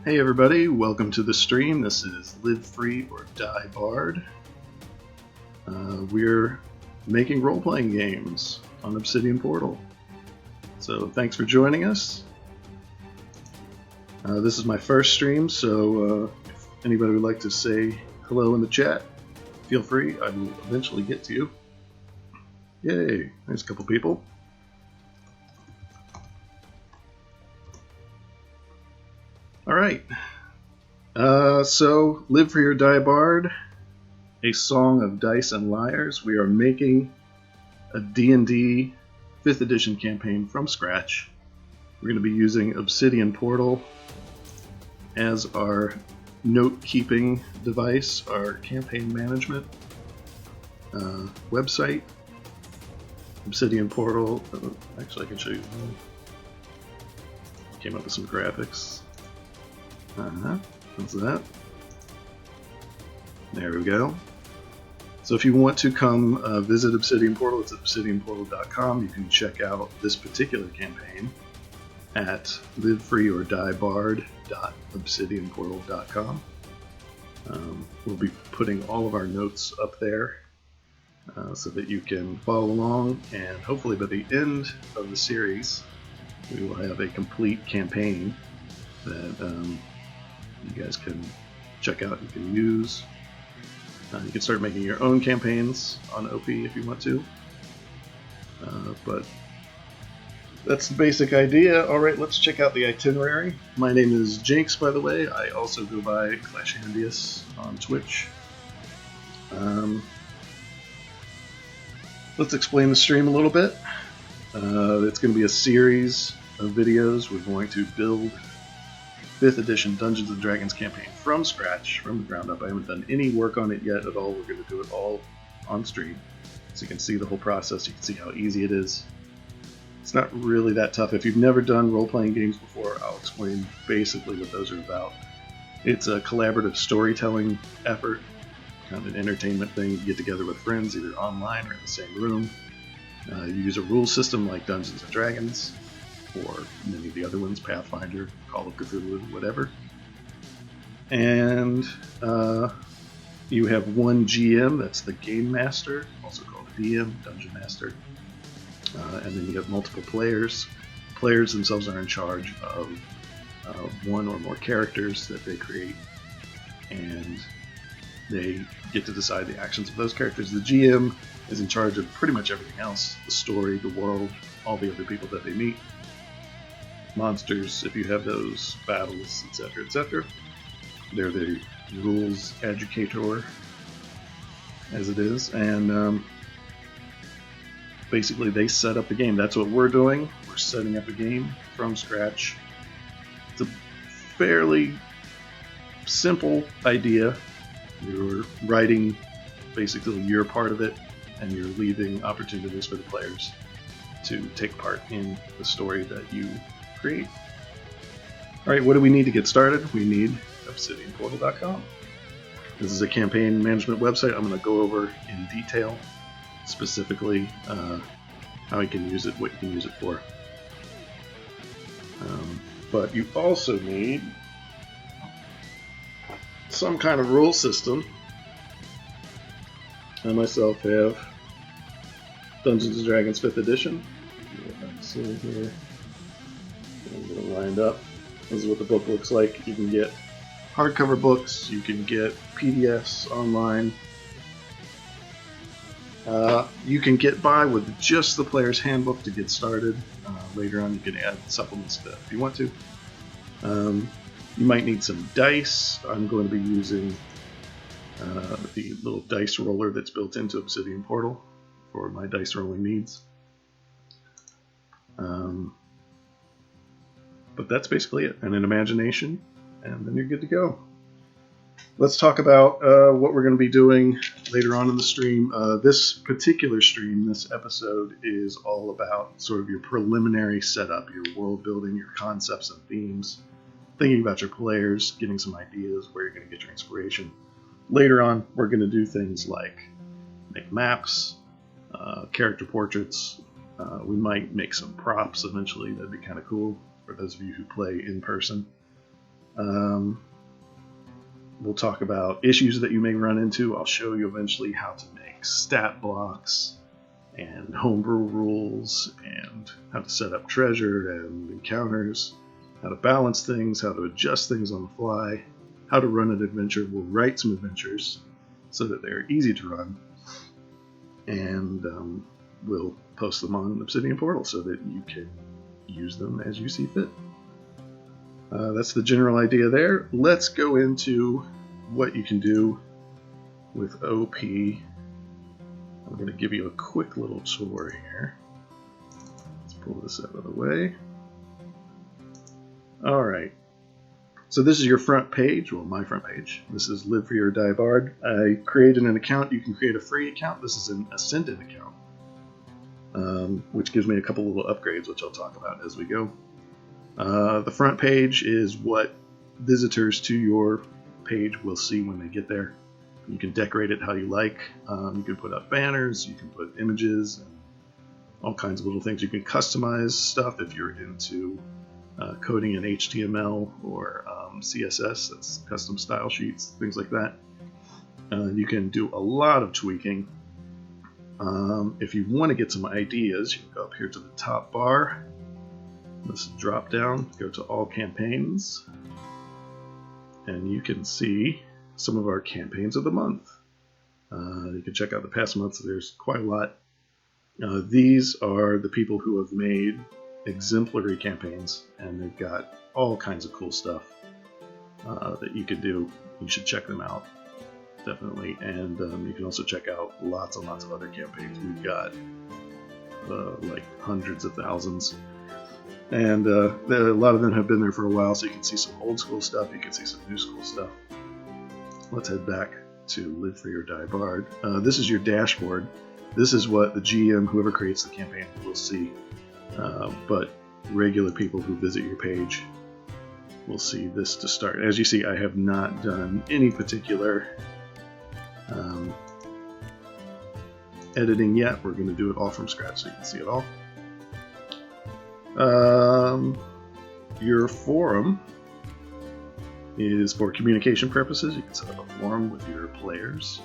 Hey everybody, welcome to the stream. This is Live Free or Die Barred. We're making role-playing games on Obsidian Portal. So thanks for joining us. This is my first stream, so if anybody would like to say hello in the chat, feel free. I will eventually get to you. Yay, there's a couple people. Alright, so Live Free or Die Barred, a song of dice and liars. We are making a D&D 5th edition campaign from scratch. We're going to be using Obsidian Portal as our note-keeping device, our campaign management website. Obsidian Portal, actually I can show you. Came up with some graphics. What's that? There we go. So if you want to come visit Obsidian Portal, it's at obsidianportal.com. You can check out this particular campaign at livefreeordiebarred.obsidianportal.com. We'll be putting all of our notes up there so that you can follow along, and hopefully by the end of the series we will have a complete campaign that you guys can check out, you can use. You can start making your own campaigns on OP if you want to. But that's the basic idea. Alright, let's check out the itinerary. My name is Jinx, by the way. I also go by Clashandius on Twitch. Let's explain the stream a little bit. It's going to be a series of videos. We're going to build 5th edition Dungeons & Dragons campaign from scratch, from the ground up. I haven't done any work on it yet at all. We're going to do it all on stream, so you can see the whole process. You can see how easy it is. It's not really that tough. If you've never done role-playing games before, I'll explain basically what those are about. It's a collaborative storytelling effort, kind of an entertainment thing. You get together with friends, either online or in the same room. You use a rule system like Dungeons & Dragons, or many of the other ones, Pathfinder, Call of Cthulhu, whatever. And you have one GM, that's the Game Master, also called DM, Dungeon Master. And then you have multiple players. Players themselves are in charge of one or more characters that they create, and they get to decide the actions of those characters. The GM is in charge of pretty much everything else, the story, the world, all the other people that they meet. Monsters, if you have those, battles, etc., etc. They're the rules educator, as it is, and basically they set up the game. That's what we're doing. We're setting up a game from scratch. It's a fairly simple idea. You're writing basically your part of it, and you're leaving opportunities for the players to take part in the story that you create. Alright, what do we need to get started? We need obsidianportal.com. This is a campaign management website. I'm going to go over in detail, specifically how you can use it, what you can use it for. But you also need some kind of rule system. I myself have Dungeons & Dragons 5th edition. Let's see here. I'm going to lined up. This is what the book looks like. You can get hardcover books, you can get PDFs online. You can get by with just the player's handbook to get started. Later on you can add supplements to that if you want to. You might need some dice. I'm going to be using the little dice roller that's built into Obsidian Portal for my dice rolling needs. But that's basically it, and an imagination, and then you're good to go. Let's talk about what we're going to be doing later on in the stream. This particular stream, this episode, is all about sort of your preliminary setup, your world building, your concepts and themes, thinking about your players, getting some ideas where you're going to get your inspiration. Later on, we're going to do things like make maps, character portraits. We might make some props eventually. That'd be kind of cool for those of you who play in person. We'll talk about issues that you may run into. I'll show you eventually how to make stat blocks and homebrew rules, and how to set up treasure and encounters, how to balance things, how to adjust things on the fly, how to run an adventure. We'll write some adventures so that they're easy to run, and we'll post them on Obsidian Portal so that you can use them as you see fit. That's the general idea there. Let's go into what you can do with OP. I'm going to give you a quick little tour here. Let's pull this out of the way. Alright, so this is your front page, well, my front page. This is Live Free or Die Barred. I created an account. You can create a free account. This is an Ascended account, which gives me a couple little upgrades, which I'll talk about as we go. The front page is what visitors to your page will see when they get there. You can decorate it how you like. You can put up banners, you can put images, and all kinds of little things. You can customize stuff if you're into coding in HTML or CSS, that's custom style sheets, things like that. You can do a lot of tweaking. If you want to get some ideas, you can go up here to the top bar. Let's drop down, go to all campaigns, and you can see some of our campaigns of the month. You can check out the past months. There's quite a lot. These are the people who have made exemplary campaigns, and they've got all kinds of cool stuff that you could do. You should check them out, definitely. And you can also check out lots and lots of other campaigns. We've got like hundreds of thousands. And a lot of them have been there for a while, so you can see some old school stuff, you can see some new school stuff. Let's head back to Live Free or Die Barred. This is your dashboard. This is what the GM, whoever creates the campaign, will see. But regular people who visit your page will see this to start. As you see, I have not done any particular editing yet. We're going to do it all from scratch so you can see it all. Your forum is for communication purposes. You can set up a forum with your players.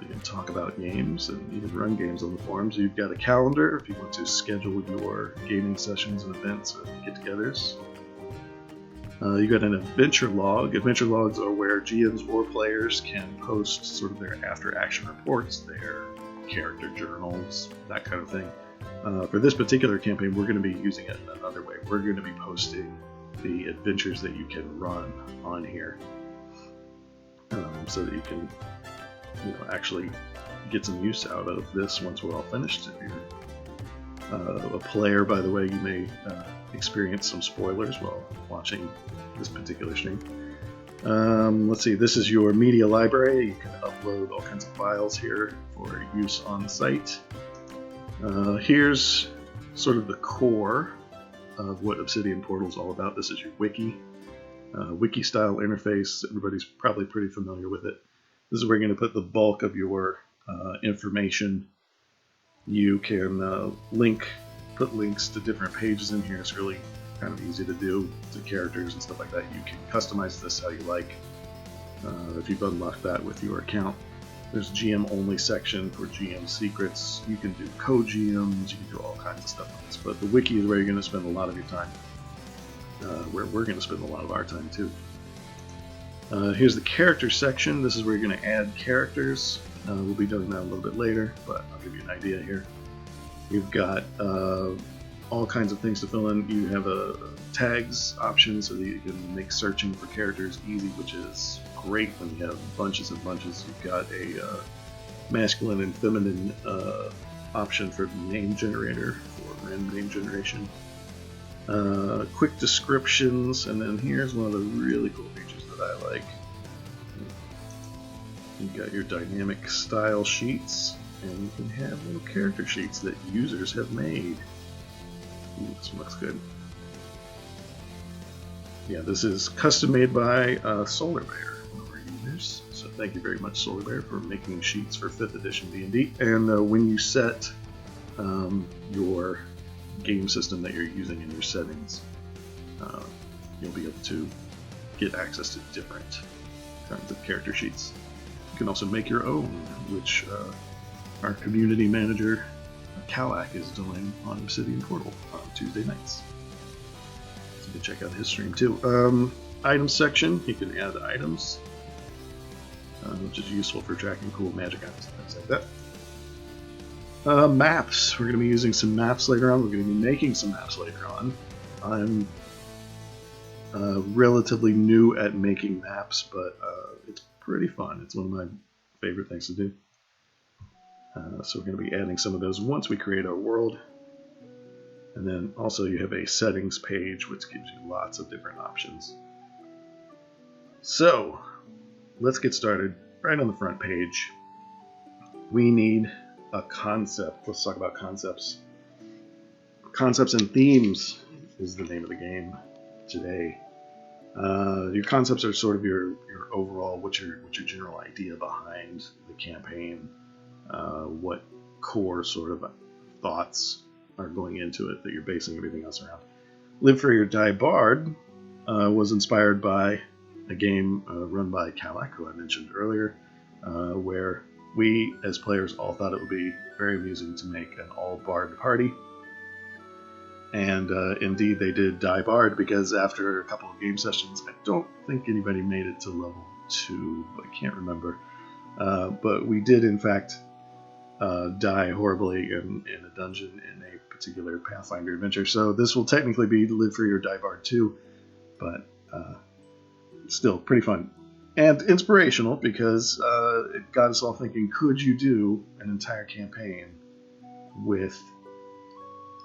You can talk about games and even run games on the forums. You've got a calendar if you want to schedule your gaming sessions and events and get-togethers. You've got an adventure log. Adventure logs are where GMs or players can post sort of their after-action reports, their character journals, that kind of thing. For this particular campaign, we're going to be using it in another way. We're going to be posting the adventures that you can run on here, so that you can, actually get some use out of this once we're all finished. If you're a player, by the way, you may experience some spoilers while watching this particular stream. Let's see, this is your media library. You can upload all kinds of files here for use on the site. Here's sort of the core of what Obsidian Portal is all about. This is your wiki. Wiki style interface. Everybody's probably pretty familiar with it. This is where you're going to put the bulk of your information. You can put links to different pages in here. It's really kind of easy to do, to characters and stuff like that. You can customize this how you like if you've unlocked that with your account. There's GM only section for GM secrets. You can do co-GMs, you can do all kinds of stuff on this. But the wiki is where you're going to spend a lot of your time, where we're going to spend a lot of our time too. Here's the character section. This is where you're going to add characters. We'll be doing that a little bit later, but I'll give you an idea here. You've got all kinds of things to fill in. You have a tags option so that you can make searching for characters easy, which is great when you have bunches and bunches. You've got a masculine and feminine option for name generator, for random name generation. Quick descriptions, and then here's one of the really cool features that I like. You've got your dynamic style sheets, and you can have little character sheets that users have made. Ooh, this looks good. Yeah, this is custom made by Solar Bear, one of our users. So thank you very much, Solar Bear, for making sheets for 5th edition D&D. And when you set your game system that you're using in your settings, you'll be able to get access to different kinds of character sheets. You can also make your own, which our community manager, Kalak, is doing on Obsidian Portal on Tuesday nights. So you can check out his stream too. Items section, you can add items, which is useful for tracking cool magic items and things like that. Maps. We're going to be using some maps later on. We're going to be making some maps later on. I'm relatively new at making maps, but it's pretty fun. It's one of my favorite things to do. So we're going to be adding some of those once we create our world. And then also you have a settings page, which gives you lots of different options. So let's get started. Right on the front page, we need a concept. Let's talk about concepts. Concepts and themes is the name of the game today. Your concepts are sort of your overall, what's your general idea behind the campaign, what core sort of thoughts are going into it that you're basing everything else around. Live Free or Die Barred was inspired by a game run by Kalak, who I mentioned earlier, where we as players all thought it would be very amusing to make an all-bard party. And indeed they did die barred, because after a couple of game sessions, I don't think anybody made it to level 2, I can't remember. But we did in fact die horribly in a dungeon in a particular Pathfinder adventure. So this will technically be Live Free or Die Barred 2, but still pretty fun. And inspirational, because it got us all thinking, could you do an entire campaign with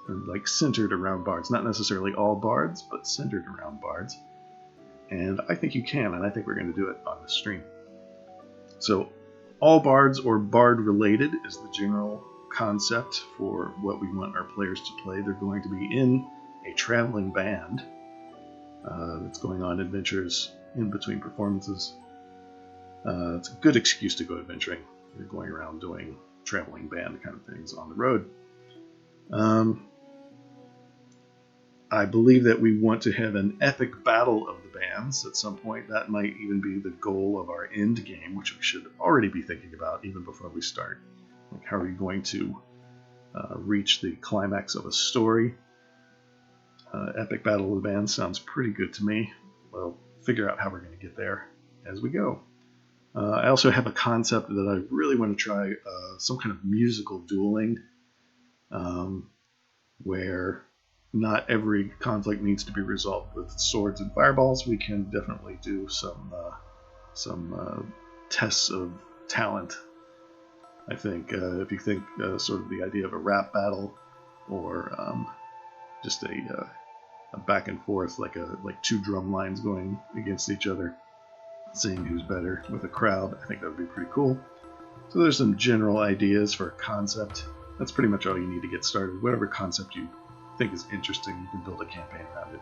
like centered around bards? Not necessarily all bards, but centered around bards. And I think you can, and I think we're going to do it on the stream. So all bards or bard related is the general concept for what we want our players to play. They're going to be in a traveling band that's going on adventures in between performances. It's a good excuse to go adventuring. You're going around doing traveling band kind of things on the road. I believe that we want to have an epic battle of the bands at some point. That might even be the goal of our end game, which we should already be thinking about even before we start. Like, how are you going to reach the climax of a story? Epic battle of the bands sounds pretty good to me. We'll figure out how we're going to get there as we go. I also have a concept that I really want to try, some kind of musical dueling, where not every conflict needs to be resolved with swords and fireballs. We can definitely do some tests of talent. I think if you think sort of the idea of a rap battle, or just a back and forth, like two drum lines going against each other, seeing who's better with a crowd, I think that would be pretty cool. So there's some general ideas for a concept. That's pretty much all you need to get started. Whatever concept you think is interesting, you can build a campaign around it.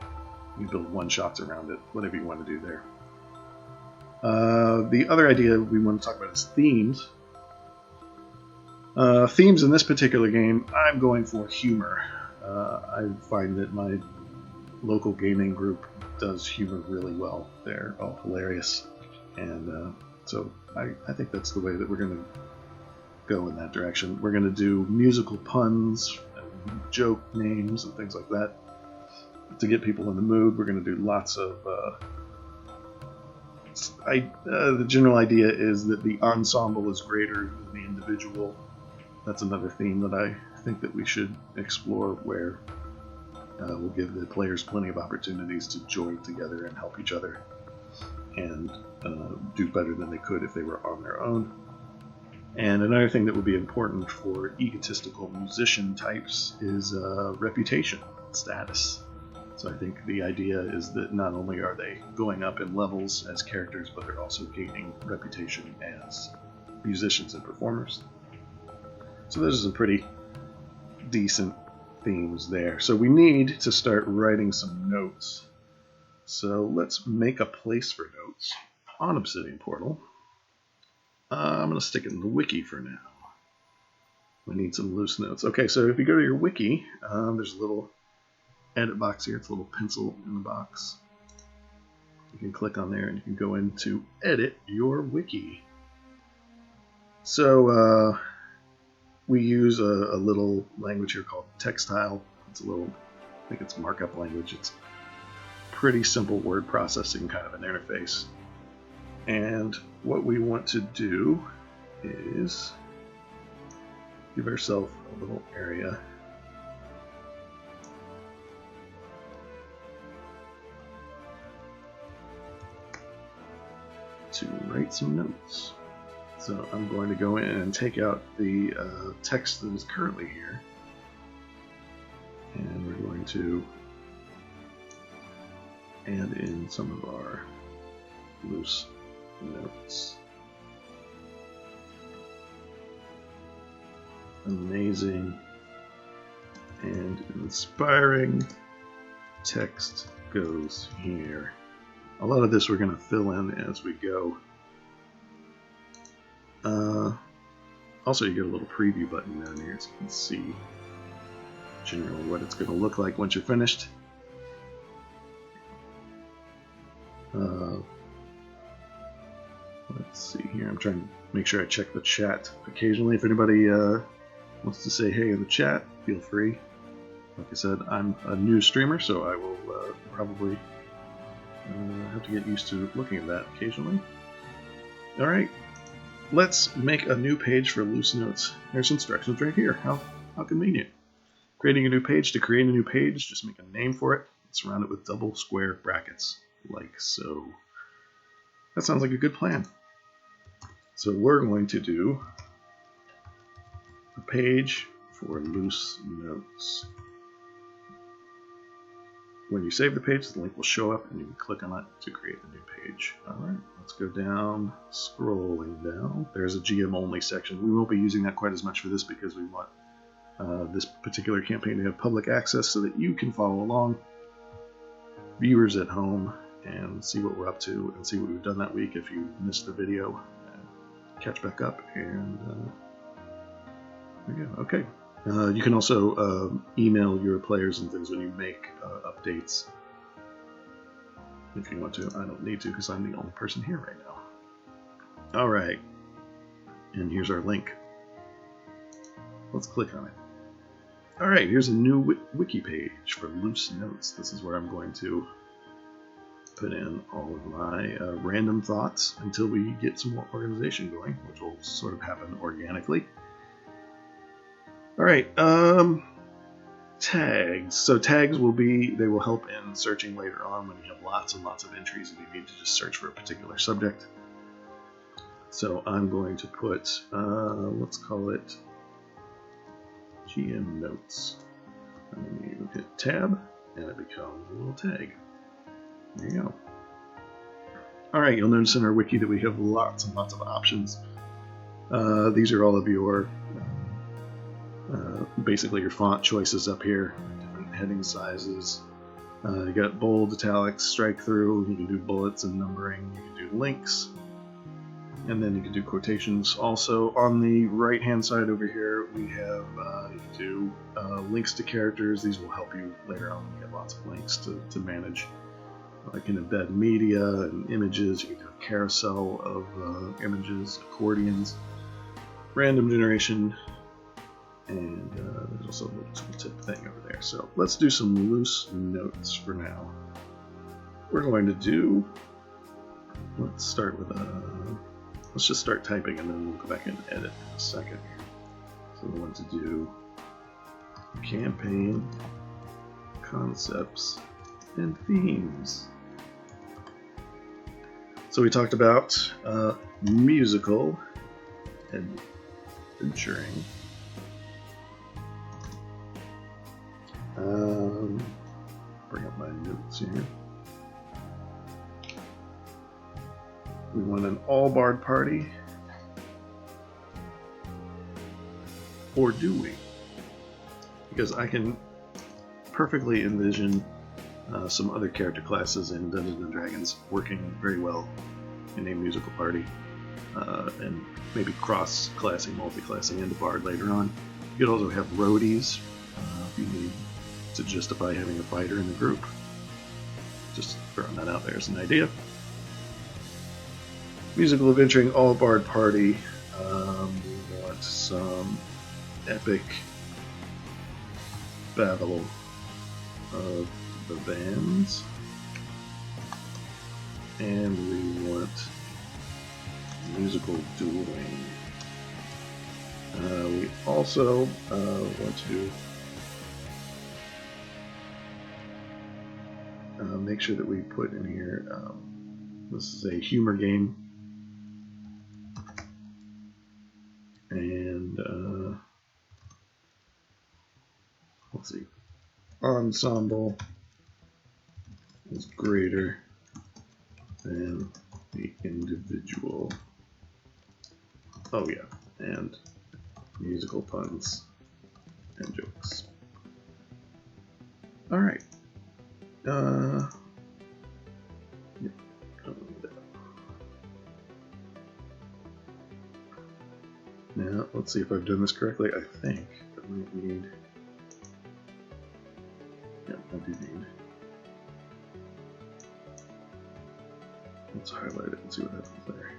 You can build one-shots around it, whatever you want to do there. The other idea we want to talk about is themes. Themes in this particular game, I'm going for humor. I find that my local gaming group does humor really well. They're all hilarious. And so I think that's the way that we're going to go in that direction. We're going to do musical puns, and joke names, and things like that to get people in the mood. We're going to do lots of... the general idea is that the ensemble is greater than the individual. That's another theme that I think that we should explore, where we'll give the players plenty of opportunities to join together and help each other, and do better than they could if they were on their own. And another thing that would be important for egotistical musician types is reputation, status. So I think the idea is that not only are they going up in levels as characters, but they're also gaining reputation as musicians and performers. So those are some pretty decent themes there. So we need to start writing some notes. So let's make a place for notes on Obsidian Portal. I'm going to stick it in the wiki for now. We need some loose notes. Okay, so if you go to your wiki, there's a little edit box here. It's a little pencil in the box. you can click on there and you can go in to edit your wiki. So we use a little language here called Textile. It's a little, I think it's markup language. It's pretty simple word processing kind of an interface. And what we want to do is give ourselves a little area to write some notes. So I'm going to go in and take out the text that is currently here, and we're going to add in some of our loose notes. Amazing and inspiring text goes here. A lot of this we're going to fill in as we go. Also, you get a little preview button down here so you can see generally what it's going to look like once you're finished. Let's see here. I'm trying to make sure I check the chat occasionally. If anybody wants to say hey in the chat, feel free. Like I said, I'm a new streamer, so I will probably have to get used to looking at that occasionally. Alright, let's make a new page for loose notes. There's instructions right here. How convenient. Creating a new page. To create a new page, just make a name for it. Surround it with double square brackets, like so. That sounds like a good plan. So we're going to do a page for loose notes. When you save the page, the link will show up and you can click on it to create a new page. Alright, let's go down, scrolling down. There's a GM only section. We won't be using that quite as much for this because we want this particular campaign to have public access so that you can follow along, viewers at home, and see what we're up to and see what we've done that week if you missed the video. Catch back up, and there you go. Okay. You can also email your players and things when you make updates if you want to. I don't need to because I'm the only person here right now. Alright, and here's our link. Let's click on it. Alright, here's a new wiki page for loose notes. This is where I'm going to put in all of my random thoughts until we get some more organization going, which will sort of happen organically. Alright, tags. So tags they will help in searching later on when you have lots and lots of entries and you need to just search for a particular subject. So I'm going to put, let's call it GM Notes. And then you hit tab and it becomes a little tag. There you go. Alright, you'll notice in our wiki that we have lots and lots of options. These are all of your basically your font choices up here, different heading sizes. You got bold, italics, strike through, you can do bullets and numbering, you can do links, and then you can do quotations. Also on the right hand side over here we have you can do links to characters. These will help you later on when you get lots of links to manage. Like in embed media and images, you can do a carousel of images, accordions, random generation, and there's also a little tooltip thing over there. So let's do some loose notes for now. We're going to do, let's start with let's just start typing and then we'll go back and edit in a second. So we want to do campaign, concepts, and themes. So we talked about musical adventuring. Bring up my notes here. We want an all-bard party. Or do we? Because I can perfectly envision some other character classes in Dungeons & Dragons working very well in a musical party, and maybe cross-classing, multi-classing into Bard later on. You could also have roadies if you need to justify having a fighter in the group. Just throwing that out there as an idea. Musical adventuring all bard party. We want some epic battle of the bands, and we want musical dueling. We also want to make sure that we put in here, this is a humor game, and let's see, ensemble is greater than the individual. Oh yeah, and musical puns and jokes. All right. Yeah. Now let's see if I've done this correctly. I think I might need. Yeah, I do need. Let's highlight it and see what happens there.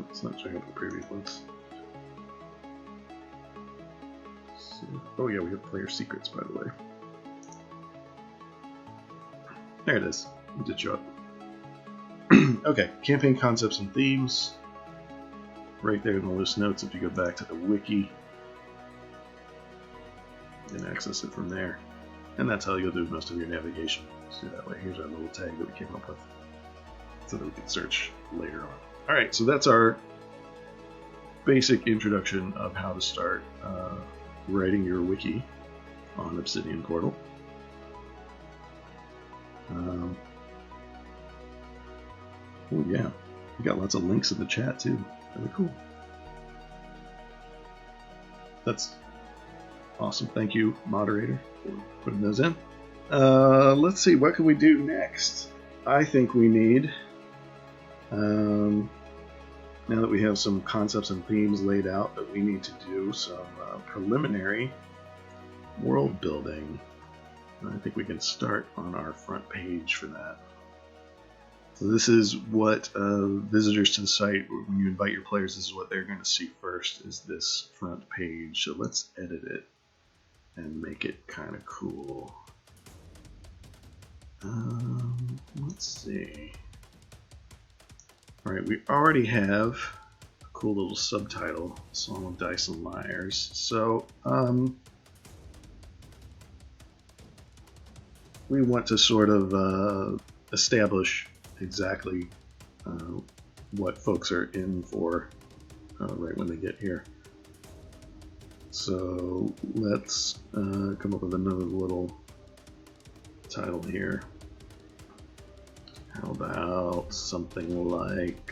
It's not showing up in previous ones. So, oh yeah, we have player secrets, by the way. There it is. It did show up. Okay, campaign concepts and themes. Right there in the loose notes, if you go back to the wiki, you can access it from there. And that's how you'll do most of your navigation. So that way, here's our little tag that we came up with, so that we can search later on. Alright, so that's our basic introduction of how to start writing your wiki on Obsidian Portal. Oh yeah, we got lots of links in the chat too. Really cool. That's awesome. Thank you, moderator, for putting those in. Let's see, what can we do next? I think we need, now that we have some concepts and themes laid out, that we need to do some preliminary world building. I think we can start on our front page for that. So this is what visitors to the site, when you invite your players, this is what they're going to see first, is this front page. So let's edit it and make it kind of cool. Let's see. Alright, we already have a cool little subtitle, Song of Dice and Liars. So, we want to sort of establish exactly what folks are in for right when they get here. So let's come up with another little title here. How about something like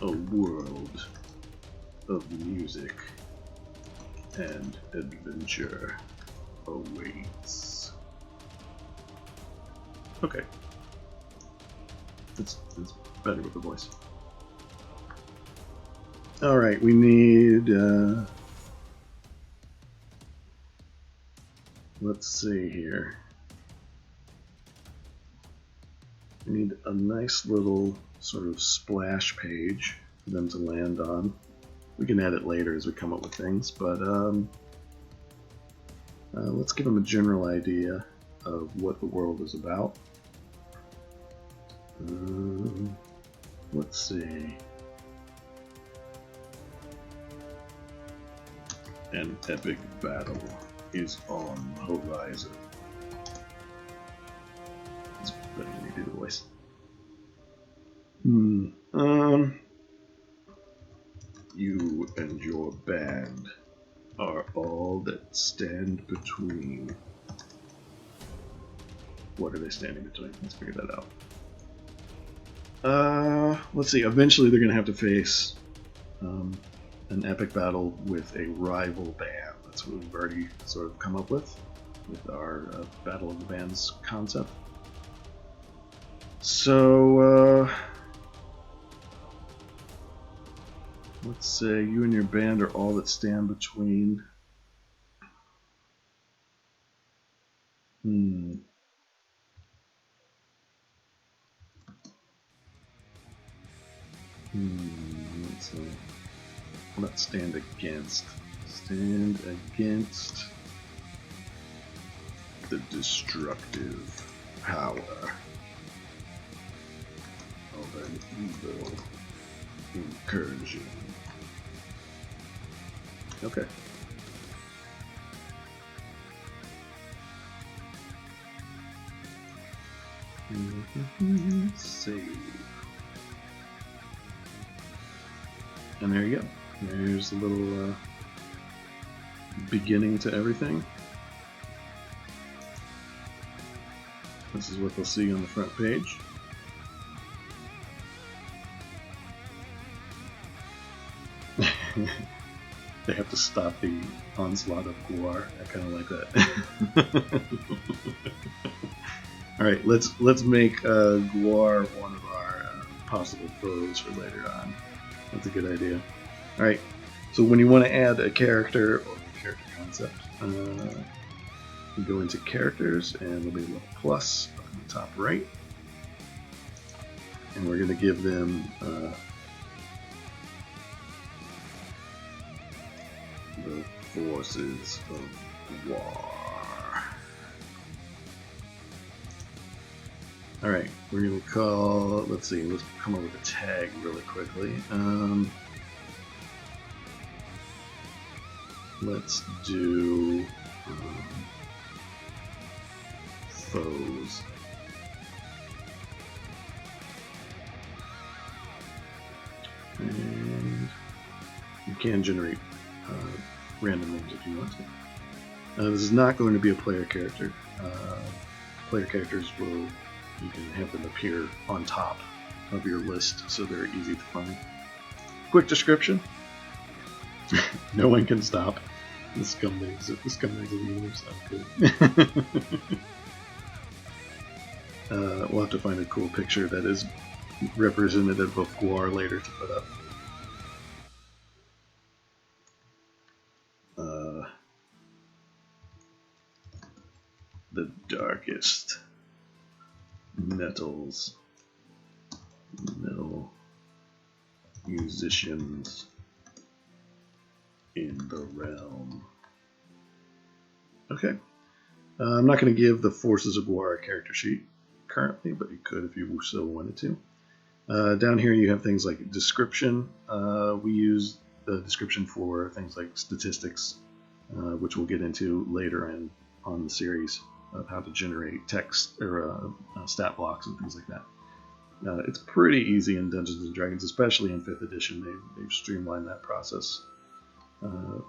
a world of music and adventure awaits. Okay. It's better with the voice. Alright, we need, let's see here. We need a nice little sort of splash page for them to land on. We can add it later as we come up with things, but let's give them a general idea of what the world is about. Let's see. An epic battle is on horizon. Let's better let me do the voice. You and your band are all that stand between. What are they standing between? Let's figure that out. Let's see. Eventually, they're going to have to face an epic battle with a rival band. That's what we've already sort of come up with our Battle of the Bands concept. So, let's say you and your band are all that stand between. Let's see. Not stand against. Stand against the destructive power of an evil incursion. Okay. Save. And there you go. There's a little beginning to everything. This is what they'll see on the front page. They have to stop the onslaught of Guar. I kind of like that. All right, let's make Guar one of our possible foes for later on. That's a good idea. All right, so when you want to add a character or a character concept, you go into characters, and there'll be a little plus up in the top right, and we're going to give them the forces of war. Alright, we're going to call, let's come up with a tag really quickly. Let's do foes. And you can generate random names if you want to. This is not going to be a player character. Player characters you can have them appear on top of your list, so they're easy to find. Quick description. No one can stop the scumbags of the universe. We'll have to find a cool picture that is representative of Guar later to put up. The darkest metal musicians in the realm. Okay. I'm not going to give the Forces of Guar a character sheet currently, but you could if you so wanted to. Down here you have things like description. We use the description for things like statistics, which we'll get into later on the series of how to generate text or stat blocks and things like that. It's pretty easy in Dungeons and Dragons, especially in 5th edition. They've streamlined that process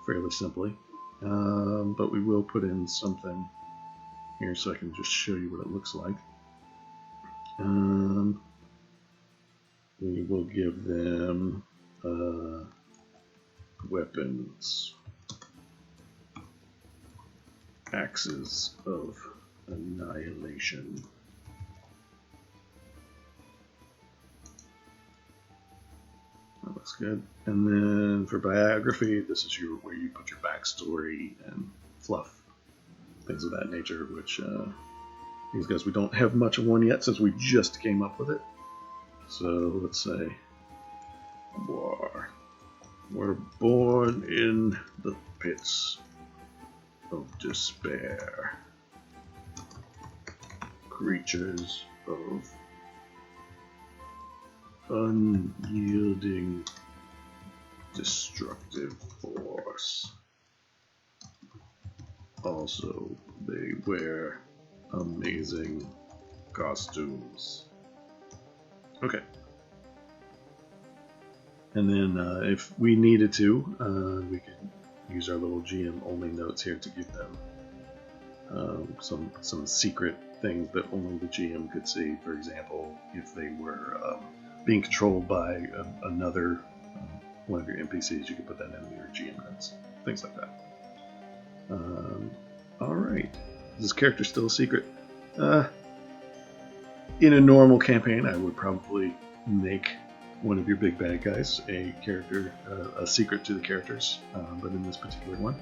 fairly simply. But we will put in something here so I can just show you what it looks like. We will give them weapons. Axes of Annihilation. That looks good. And then for biography, this is where you put your backstory and fluff, things of that nature, which these guys, we don't have much of one yet since we just came up with it. So let's say War. We're born in the pits of despair. Creatures of unyielding destructive force. Also, they wear amazing costumes. Okay. And then if we needed to, we could use our little GM only notes here to give them some secret things that only the GM could see. For example, if they were being controlled by another one of your NPCs, you can put that in your GM notes, things like that. Alright, is this character still a secret? In a normal campaign, I would probably make one of your big bad guys a character, a secret to the characters, but in this particular one,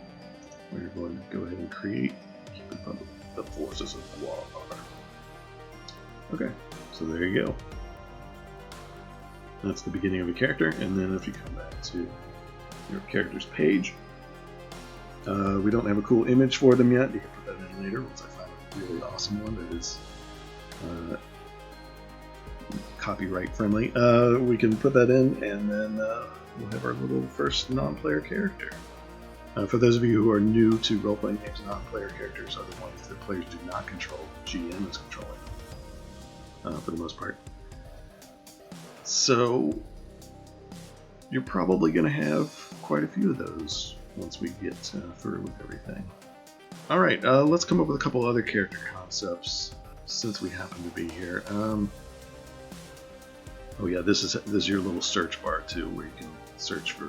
we're going to go ahead and create keeping from the forces of war. Okay, so there you go. That's the beginning of a character, and then if you come back to your character's page, we don't have a cool image for them yet. You can put that in later once I find a really awesome one that is copyright friendly. We can put that in, and then we'll have our little first non-player character. For those of you who are new to role-playing games, non-player characters are the ones that players do not control. GM is controlling for the most part. So you're probably going to have quite a few of those once we get through with everything. Alright, let's come up with a couple other character concepts since we happen to be here. Oh yeah, this is your little search bar too, where you can search for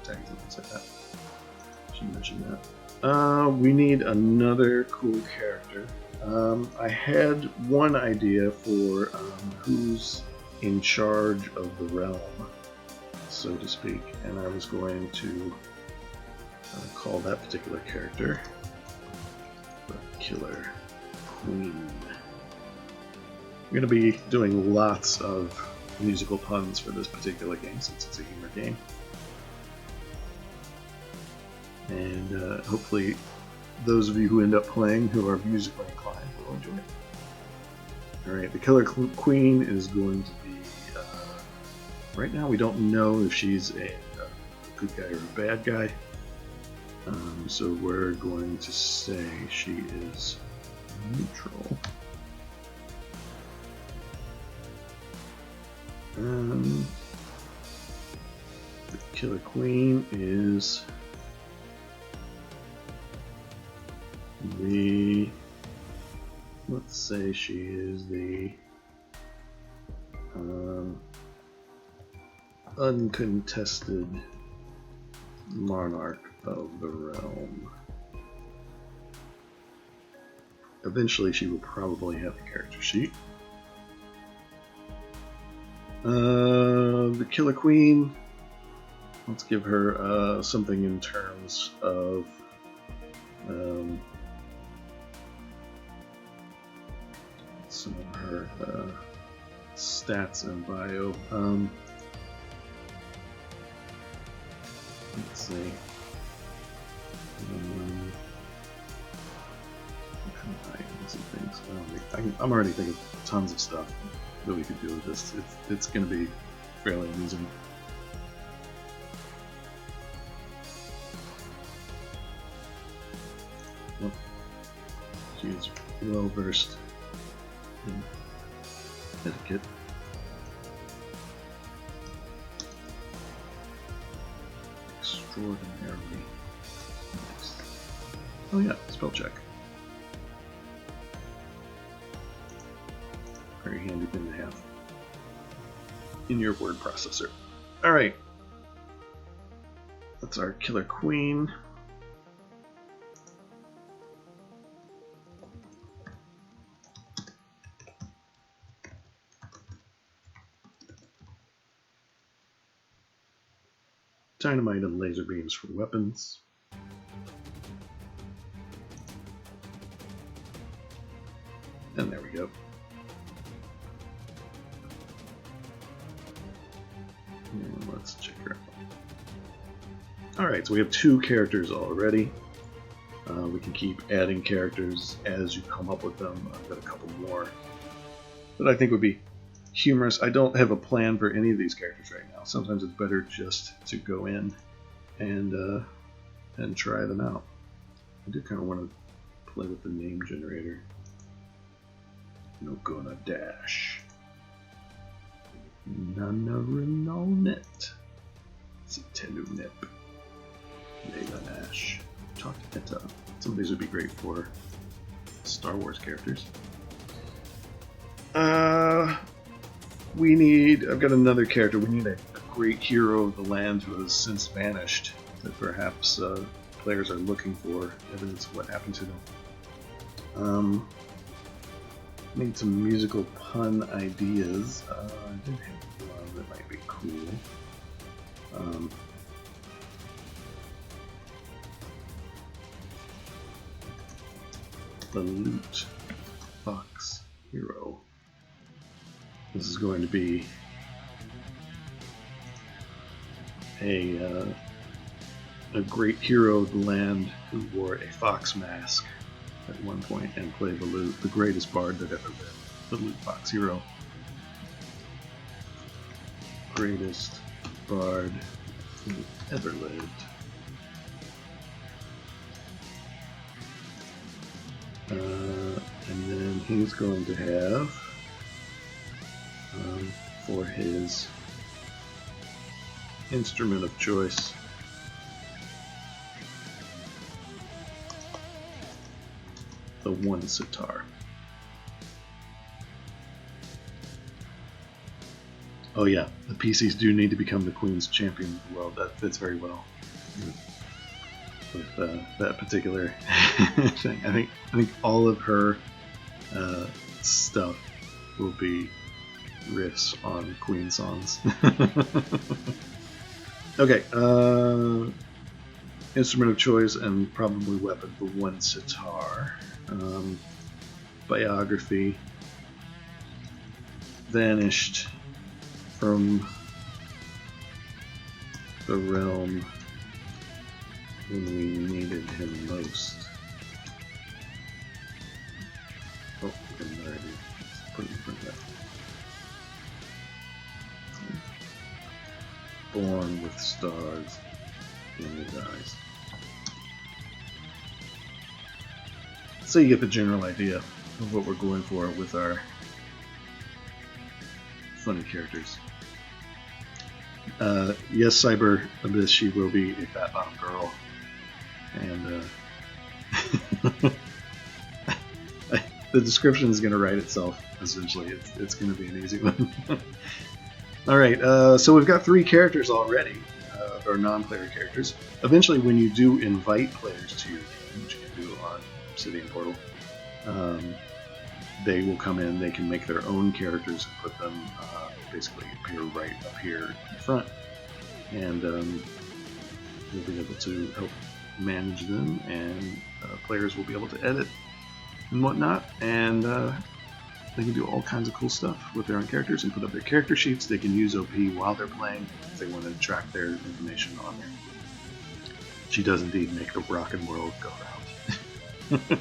tags and things like that. Should mention that. We need another cool character. I had one idea for who's in charge of the realm, so to speak, and I was going to call that particular character the Killer Queen. We're going to be doing lots of musical puns for this particular game since it's a humor game, and hopefully those of you who end up playing who are musically inclined will enjoy it. Alright, the Killer Queen is going to be, right now we don't know if she's a good guy or a bad guy, so we're going to say she is neutral. The Killer Queen is the, let's say she is the uncontested monarch of the realm. Eventually she will probably have a character sheet. The Killer Queen, let's give her something in terms of some of her stats and bio. Let's see. I'm already thinking of tons of stuff that we could do with this. It's going to be fairly amusing. Well, she's well versed in etiquette. Extraordinarily nice. Oh yeah, spell check. Very handy thing to have in your word processor. Alright. That's our Killer Queen. Dynamite and laser beams for weapons. And there we go. And let's check her out. Alright, so we have 2 characters already. We can keep adding characters as you come up with them. I've got a couple more that I think would be humorous. I don't have a plan for any of these characters right now. Sometimes it's better just to go in and try them out. I do kind of want to play with the name generator. No gonna dash. Nana Renonet. Zitelunep. Layla Nash. Tarteta. Some of these would be great for Star Wars characters. I've got another character. We need a great hero of the land who has since vanished that perhaps players are looking for evidence of what happened to them. Need some musical pun ideas. I did have one that might be cool. The Loot Fox Hero. This is going to be a great hero of the land who wore a fox mask at one point and played the lute, the greatest bard that ever lived, the Loot Fox Hero. Greatest bard who ever lived. And then he's going to have, for his instrument of choice, the one sitar. Oh yeah, the PCs do need to become the Queen's champion of the world. That fits very well with that particular thing. I think all of her stuff will be riffs on Queen songs. Okay, instrument of choice and probably weapon, the one sitar. Biography. Vanished from the realm when we needed him most. Oh, I'm already put it in front of that. Born with stars in his eyes. So you get the general idea of what we're going for with our funny characters. Yes, Cyber Abyss, she will be a fat bottom girl, and the description is going to write itself. Essentially, it's going to be an easy one. All right, so we've got 3 characters already, or non-player characters. Eventually, when you do invite players to your game, which you can do on Obsidian Portal, they will come in. They can make their own characters and put them basically appear right up here in front, and you'll be able to help manage them, and players will be able to edit and whatnot, and they can do all kinds of cool stuff with their own characters and put up their character sheets. They can use OP while they're playing if they want to track their information on there. She does indeed make the rockin' world go round.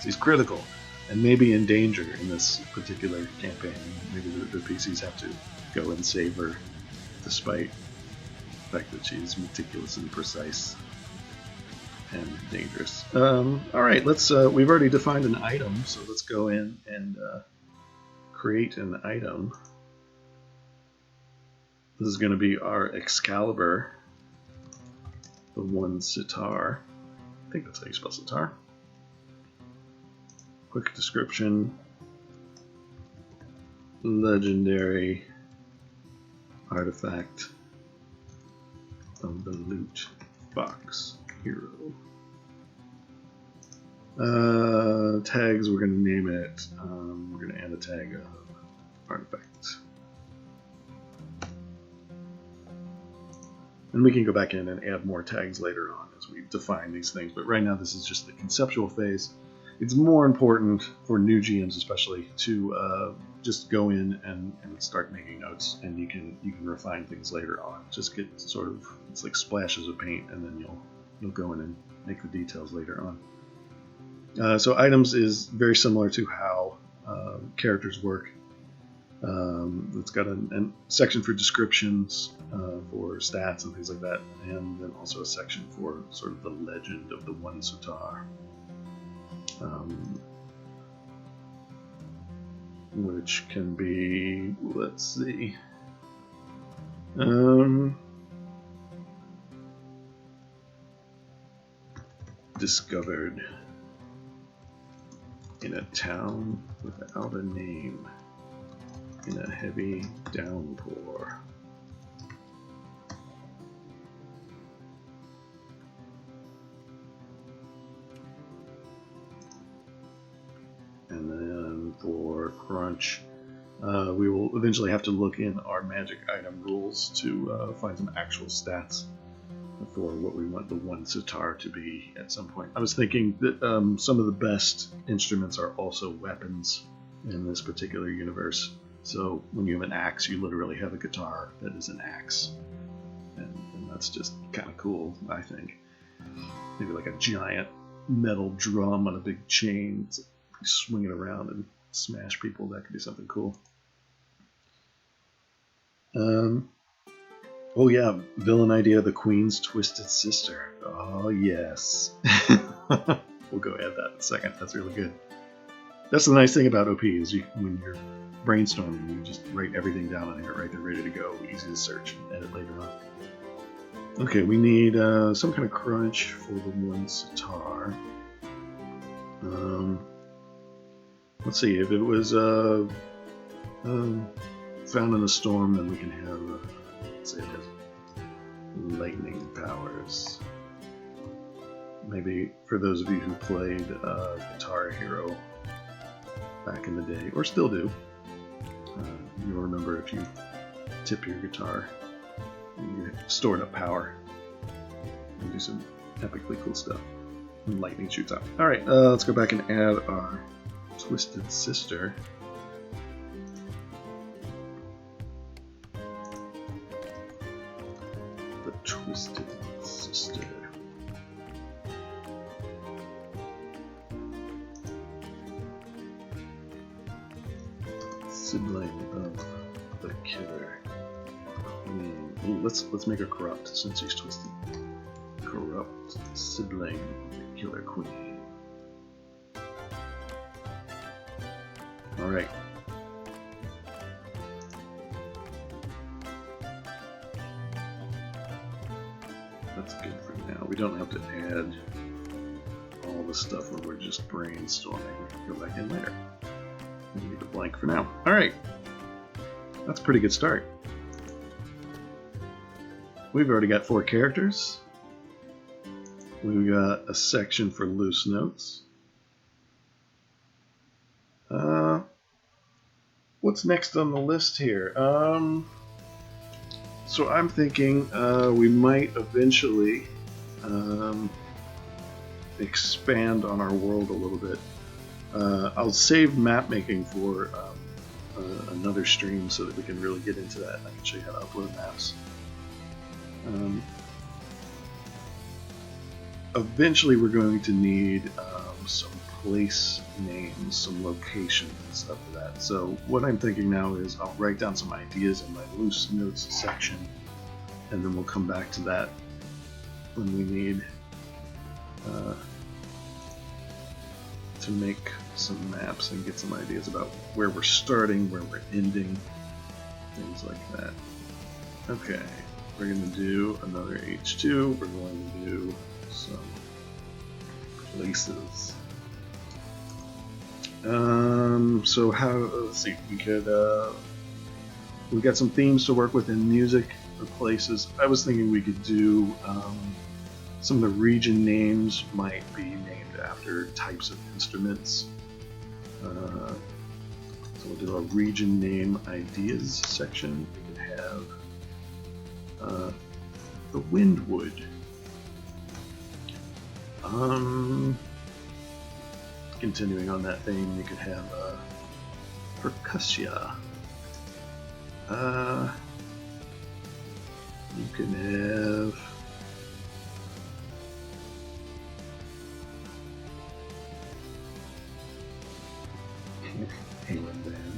She's critical and maybe in danger in this particular campaign. Maybe the PCs have to go and save her, despite the fact that she's meticulous and precise and dangerous. Alright, let's we've already defined an item, so let's go in and create an item. This is going to be our Excalibur, the one sitar. I think that's how you spell sitar. Quick description. Legendary artifact of the Loot Fox Hero. Tags, we're going to name it, we're going to add a tag of artifact. And we can go back in and add more tags later on as we define these things, but right now this is just the conceptual phase. It's more important for new GMs especially to just go in and start making notes, and you can refine things later on. Just get sort of, it's like splashes of paint, and then you'll go in and make the details later on. So items is very similar to how characters work. It's got a section for descriptions, for stats and things like that, and then also a section for sort of the legend of the one sitar. Which can be, let's see, discovered in a town without a name, in a heavy downpour. for crunch. We will eventually have to look in our magic item rules to find some actual stats for what we want the one sitar to be at some point. I was thinking that some of the best instruments are also weapons in this particular universe. So when you have an axe, you literally have a guitar that is an axe. And that's just kind of cool, I think. Maybe like a giant metal drum on a big chain. You swing it around and smash people. That could be something cool. Oh yeah, villain idea, the Queen's Twisted Sister. Oh yes. We'll go add that in a second. That's really good. That's the nice thing about OP is when you're brainstorming, you just write everything down on here right there, ready to go. Easy to search and edit later on. Okay, we need some kind of crunch for the one sitar. Let's see, if it was found in a storm, then we can have, let's say it has lightning powers. Maybe for those of you who played Guitar Hero back in the day, or still do, you'll remember if you tip your guitar, you stored up power and do some epically cool stuff. And lightning shoots out. Alright, let's go back and add our Twisted Sister. The Twisted Sister. Sibling of the killer. Ooh, let's make her corrupt since she's twisted. Corrupt sibling of the killer queen. Alright. That's good for now. We don't have to add all the stuff when we're just brainstorming. We can go back in later. Leave it blank for now. Alright. That's a pretty good start. We've already got 4 characters. We've got a section for loose notes. What's next on the list here? So I'm thinking we might eventually expand on our world a little bit. I'll save map making for another stream so that we can really get into that and I can show you how to upload maps. Eventually we're going to need some place names, some locations and stuff for that. So what I'm thinking now is I'll write down some ideas in my loose notes section and then we'll come back to that when we need to make some maps and get some ideas about where we're starting, where we're ending, things like that. Okay. We're going to do another H2. We're going to do some places. So how? Let's see. We could. We got some themes to work with in music for places. I was thinking we could do some of the region names might be named after types of instruments. So we'll do a region name ideas section. We could have. The Windwood. Continuing on that theme, you could have Percussia. You can have Halen Band.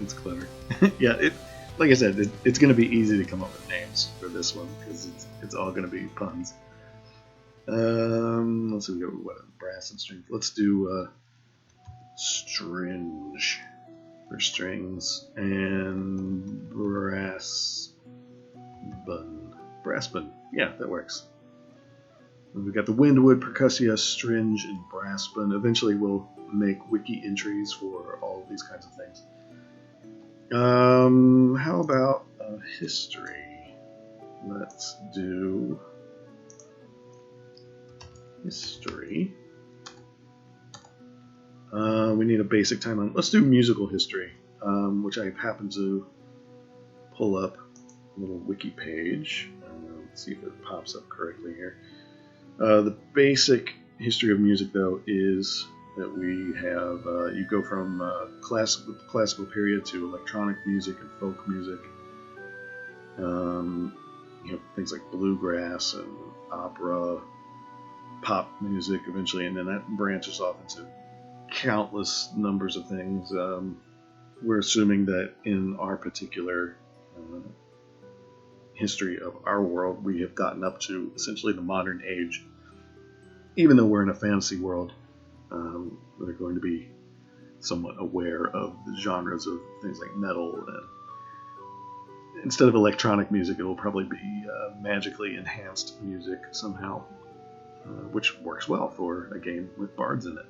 It's clever. Yeah, like I said, it's going to be easy to come up with names for this one because it's all going to be puns. Let's see, we got what, brass and strings. Let's do stringe for strings and brassbun. Yeah, that works. And we've got the Windwood, Percussia, Stringe, and Brassbun. Eventually we'll make wiki entries for all of these kinds of things. How about history? Let's do history. a basic timeline. Let's do musical history, which I happen to pull up a little wiki page. Let's see if it pops up correctly here. The basic history of music, though, is that we have you go from classical period to electronic music and folk music. Things like bluegrass and opera, pop music eventually, and then that branches off into countless numbers of things. We're assuming that in our particular history of our world, we have gotten up to essentially the modern age. Even though we're in a fantasy world, we're going to be somewhat aware of the genres of things like metal, and instead of electronic music, it will probably be magically enhanced music somehow, which works well for a game with bards in it.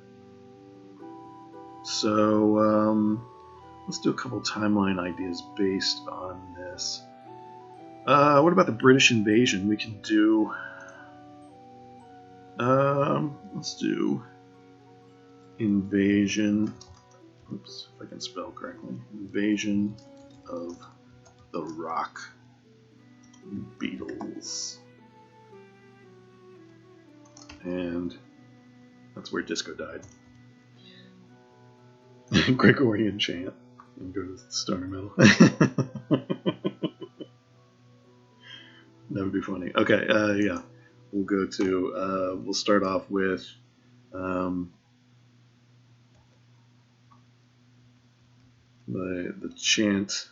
So let's do a couple timeline ideas based on this. What about the British invasion? We can do... let's do invasion. Oops, if I can spell correctly. Invasion of the rock beetles. And that's where disco died. Gregorian chant. And go to stoner metal. That would be funny. Okay, yeah. We'll go to, we'll start off with the chant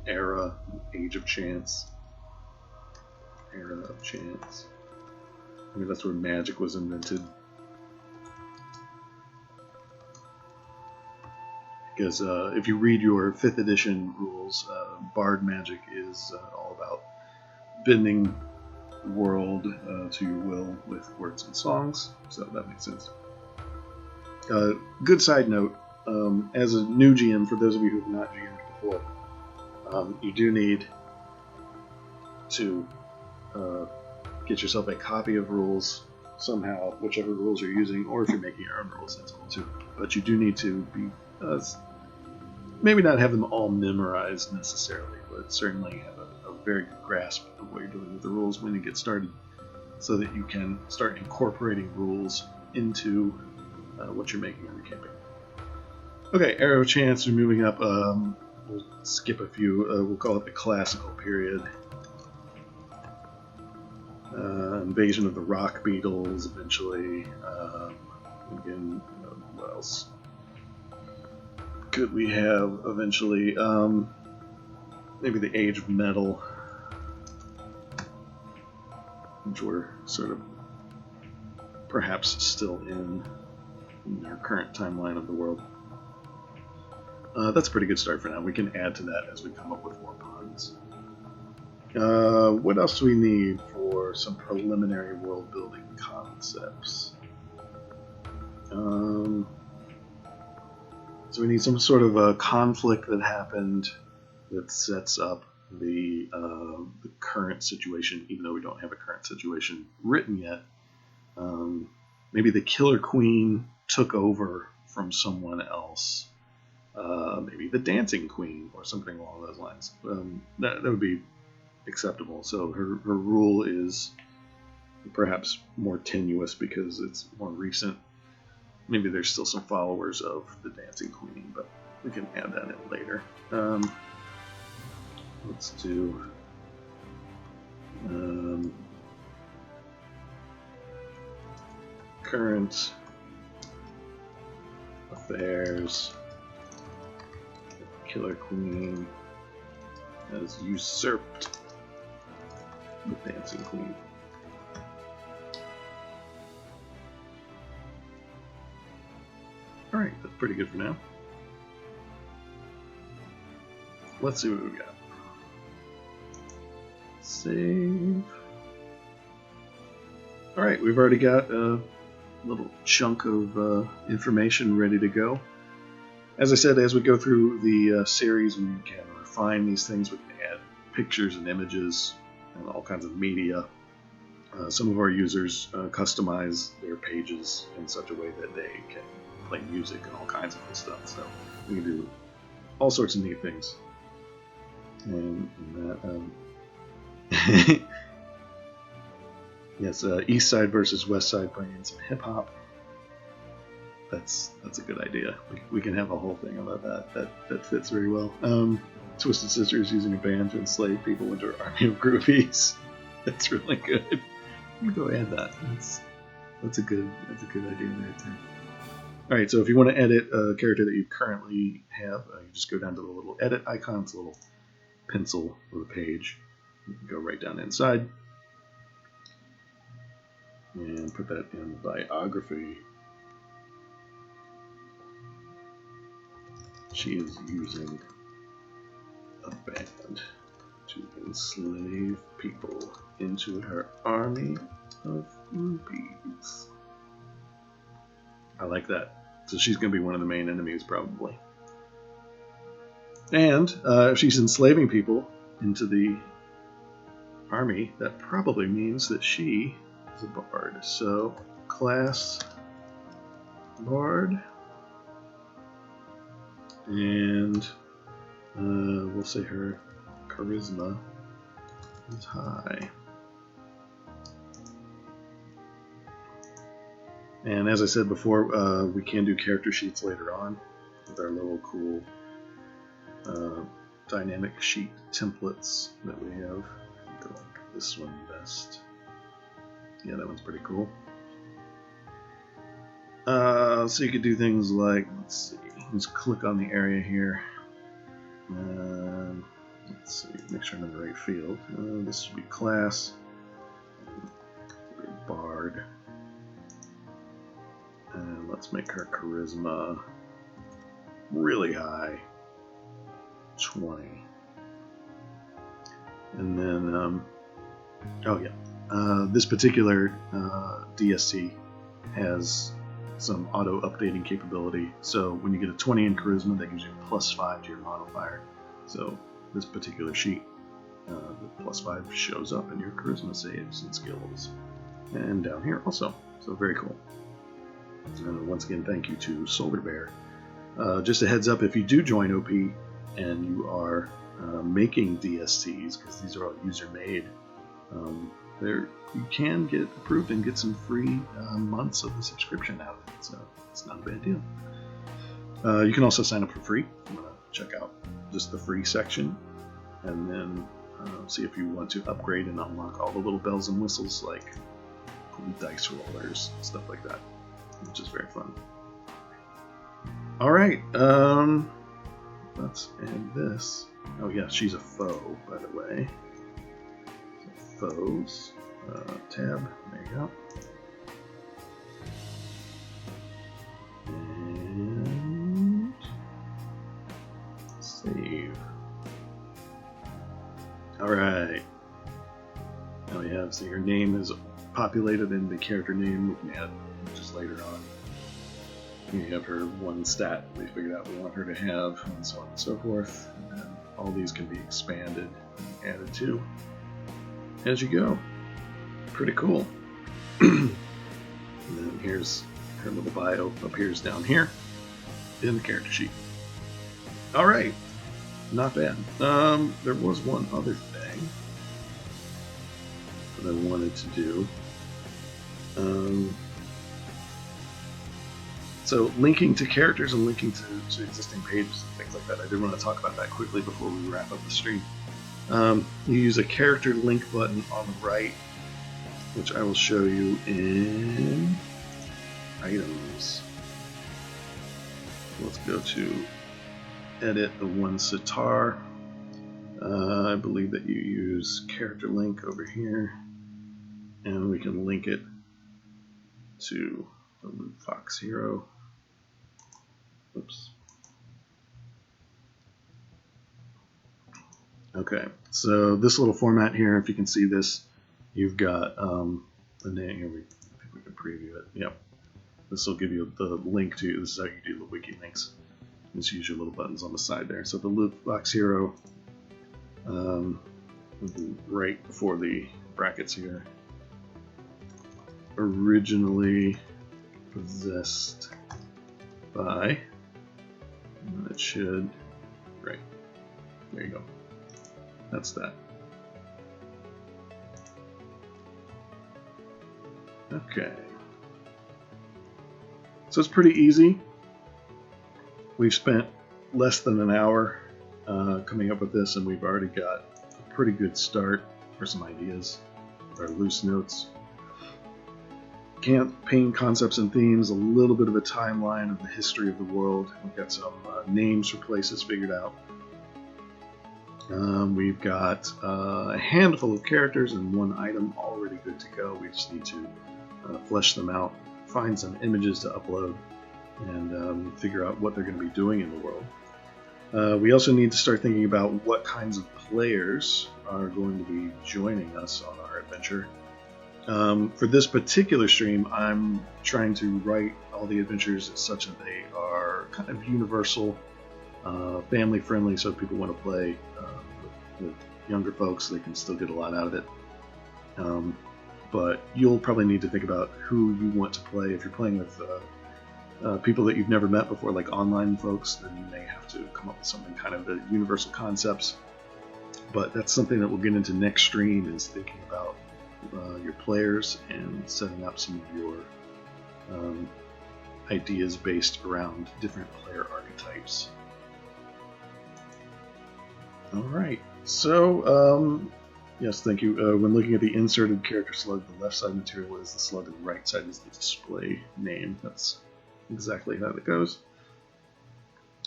era, age of chants, era of chants. I mean, that's where magic was invented. Because if you read your 5th edition rules, Bard magic is all about bending the world to your will with words and songs, so that makes sense. Good side note, as a new GM, for those of you who have not GM'd before, you do need to get yourself a copy of rules somehow, whichever rules you're using, or if you're making your own rules, that's cool too. But you do need to be, maybe not have them all memorized necessarily, but certainly have a very good grasp of what you're doing with the rules when you get started, so that you can start incorporating rules into what you're making on your campaign. Okay, arrow chants are moving up. We'll skip a few. We'll call it the classical period. Invasion of the rock beetles eventually. Again, what else could we have eventually? Maybe the age of metal, which we're sort of perhaps still in our current timeline of the world. That's a pretty good start for now. We can add to that as we come up with more puns. What else do we need for some preliminary world building concepts? So we need some sort of a conflict that happened that sets up the current situation, even though we don't have a current situation written yet. Maybe the Killer Queen took over from someone else. Maybe the Dancing Queen or something along those lines. That would be acceptable. So her rule is perhaps more tenuous because it's more recent. Maybe there's still some followers of the Dancing Queen, but we can add that in later. Let's do current affairs. Killer Queen has usurped the Dancing Queen. Alright, that's pretty good for now. Let's see what we got. Save. Alright, we've already got a little chunk of information ready to go. As I said, as we go through the series, we can refine these things. We can add pictures and images and all kinds of media some of our users customize their pages in such a way that they can play music and all kinds of cool stuff. So we can do all sorts of neat things. And that, yes, East Side versus West Side playing some hip hop. That's a good idea. We can have a whole thing about that. That fits very well. Twisted Sisters using a band to enslave people into an army of groupies. That's really good. I'm gonna go add that. That's a good idea right there. All right, so if you want to edit a character that you currently have, you just go down to the little edit icon. It's a little pencil of the page. You can go right down inside and put that in biography. She is using a band to enslave people into her army of rupees. I like that. So she's going to be one of the main enemies, probably. And if she's enslaving people into the army, that probably means that she is a bard. So, class bard. And we'll say her charisma is high. And as I said before, we can do character sheets later on with our little cool dynamic sheet templates that we have. I like this one best. Yeah, that one's pretty cool. So you could do things like, let's see, just click on the area here. Let's see, make sure I'm in the right field. This should be class, bard. And let's make her charisma really high, 20. And then, oh yeah, this particular DST has some auto-updating capability. So when you get a 20 in charisma, that gives you +5 to your modifier. So this particular sheet, the +5 shows up in your charisma saves and skills. And down here also. So very cool. And once again, thank you to Solar Bear. Just a heads up, if you do join OP and you are making DSTs, because these are all user-made, you can get approved and get some free months of the subscription out of it, so it's not a bad deal. You can also sign up for free. I'm going to check out just the free section, and then see if you want to upgrade and unlock all the little bells and whistles like dice rollers, stuff like that, which is very fun. Alright, let's add this. Oh yeah, she's a foe, by the way. So foes, tab, there you go. And save. Alright. Now we have, so your name is populated in the character name we can add just later on. You have her one stat we figured out we want her to have, and so on and so forth. And then all these can be expanded and added to as you go. Pretty cool. And then here's her little bio appears down here in the character sheet. Alright, not bad. There was one other thing that I wanted to do. So linking to characters and linking to existing pages and things like that. I did want to talk about that quickly before we wrap up the stream. You use a character link button on the right, which I will show you in items. Let's go to edit the one sitar. I believe that you use character link over here, and we can link it to the Loot Fox Hero. Oops. Okay, so this little format here, if you can see this, you've got the name here. I think we can preview it. Yep. This will give you the link to, this is how you do the wiki links. Just use your little buttons on the side there. So the Loot Box Hero, right before the brackets here. originally possessed by. It should, right, there you go. That's that. Okay. So it's pretty easy. We've spent less than an hour coming up with this, and we've already got a pretty good start for some ideas with our loose notes. Campaign concepts and themes, a little bit of a timeline of the history of the world. We've got some names for places figured out. We've got a handful of characters and one item already good to go. We just need to flesh them out, find some images to upload, and figure out what they're going to be doing in the world. We also need to start thinking about what kinds of players are going to be joining us on our adventure. For this particular stream, I'm trying to write all the adventures such that they are kind of universal, family friendly, so if people want to play with younger folks, they can still get a lot out of it. But you'll probably need to think about who you want to play. If you're playing with people that you've never met before, like online folks, then you may have to come up with something kind of universal concepts. But that's something that we'll get into next stream, is thinking about your players and setting up some of your ideas based around different player archetypes. Alright, so yes, thank you. When looking at the inserted character slug, the left side material is the slug and the right side is the display name. That's exactly how it goes.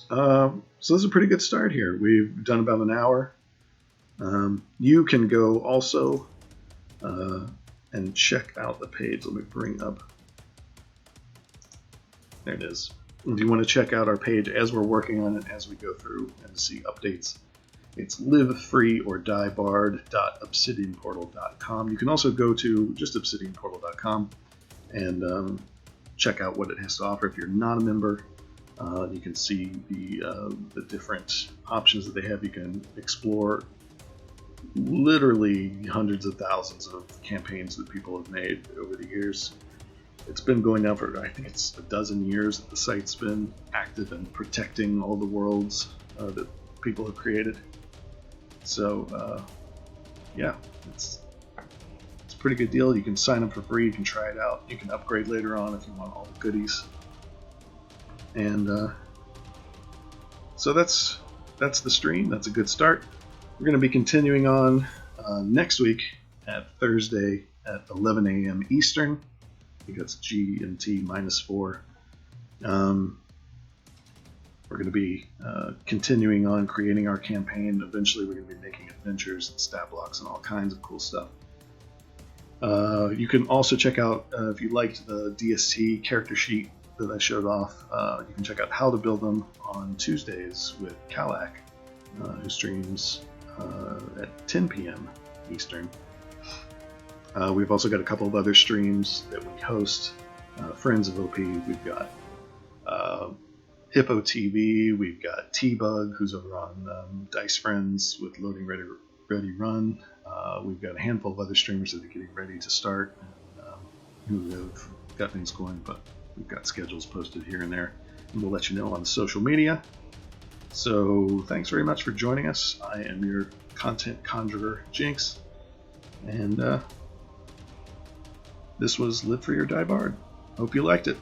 So this is a pretty good start here. We've done about an hour. You can go also and check out the page. Let me bring up. There it is. If you want to check out our page as we're working on it, as we go through and see updates, it's livefreeordiebarred.obsidianportal.com. You can also go to just obsidianportal.com and check out what it has to offer. If you're not a member, you can see the different options that they have. You can explore literally hundreds of thousands of campaigns that people have made over the years. It's been going down for, I think it's a dozen years that the site's been active and protecting all the worlds that people have created. So, yeah, it's a pretty good deal. You can sign up for free, you can try it out, you can upgrade later on if you want all the goodies. And so that's the stream. That's a good start. We're going to be continuing on next week at Thursday at 11 a.m. Eastern. I think that's GMT -4. We're going to be continuing on creating our campaign. Eventually we're going to be making adventures and stat blocks and all kinds of cool stuff. You can also check out, if you liked the DST character sheet that I showed off, you can check out how to build them on Tuesdays with Kalak, who streams at 10 p.m. Eastern. We've also got a couple of other streams that we host. Friends of OP, we've got Hippo TV, we've got T-Bug, who's over on Dice Friends with Loading Ready Run. We've got a handful of other streamers that are getting ready to start and who have got things going, but we've got schedules posted here and there, and we'll let you know on the social media. So thanks very much for joining us. I am your content conjurer, Jinx, and this was Live Free or Die Barred. Hope you liked it.